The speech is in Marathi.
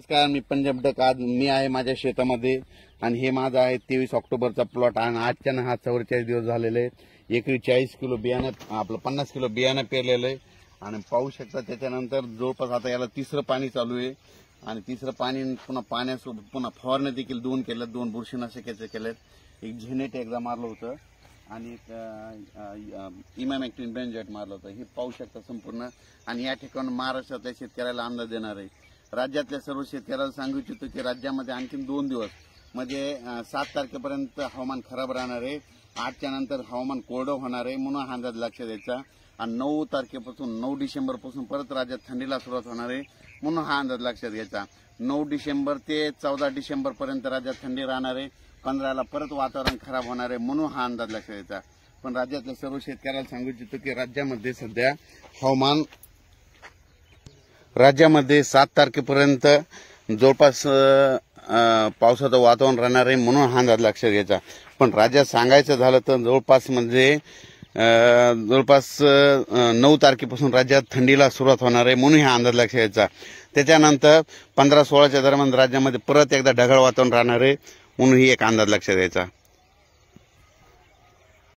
नमस्कार, मी पंजाब डक. आज मी आहे माझ्या शेतामध्ये आणि हे माझा आहे 23 ऑक्टोबरचा प्लॉट आणि आजच्या हा 44 दिवस झालेले आहेत. एकरी 40 किलो बियाणं आपलं 50 किलो बियाणं पेरलेलं आहे आणि पाहू शकता. त्याच्यानंतर जवळपास आता याला तिसरं पाणी चालू आहे आणि तिसरं पाणी पुन्हा पाण्यासोबत पुन्हा फवारणी देखील 2 केल्यात. 2 बुरशीनाशकाचे केलेत. एक झेनेट एकदा मारलं होतं आणि इमॅमॅक्टिन बेंजॉइट मारलं होतं. हे पाहू शकता संपूर्ण. आणि या ठिकाणी महाराष्ट्रातल्या शेतकऱ्याला अंदाज देणार आहे. राज्यातल्या सर्व शेतकऱ्याला सांगू इच्छितो की राज्यामध्ये आणखीन 2 दिवस म्हणजे 7 तारखेपर्यंत हवामान खराब राहणार आहे. 8च्या नंतर हवामान कोरडं होणार आहे म्हणून हा अंदाज लक्षात द्यायचा. आणि 9 तारखेपासून 9 डिसेंबरपासून परत राज्यात थंडीला सुरुवात होणार आहे म्हणून हा अंदाज लक्षात घ्यायचा. 9 डिसेंबर ते 14 डिसेंबर पर्यंत राज्यात थंडी राहणार आहे. 15ला परत वातावरण खराब होणार आहे म्हणून हा अंदाज लक्षात घ्यायचा. पण राज्यातल्या सर्व शेतकऱ्याला सांगू इच्छितो की राज्यामध्ये सध्या हवामान 7 तारखेपर्यंत जवळपास पावसाचं वातावरण राहणार आहे म्हणून हा अंदाज लक्षात घ्यायचा. पण राज्यात सांगायचं झालं तर जवळपास 9 तारखेपासून राज्यात थंडीला सुरुवात होणार आहे म्हणून हा अंदाज लक्षात घ्यायचा. त्याच्यानंतर 15-16च्या दरम्यान राज्यामध्ये परत एकदा ढगाळ वातावरण राहणार आहे म्हणून ही एक अंदाज लक्षात घ्यायचा.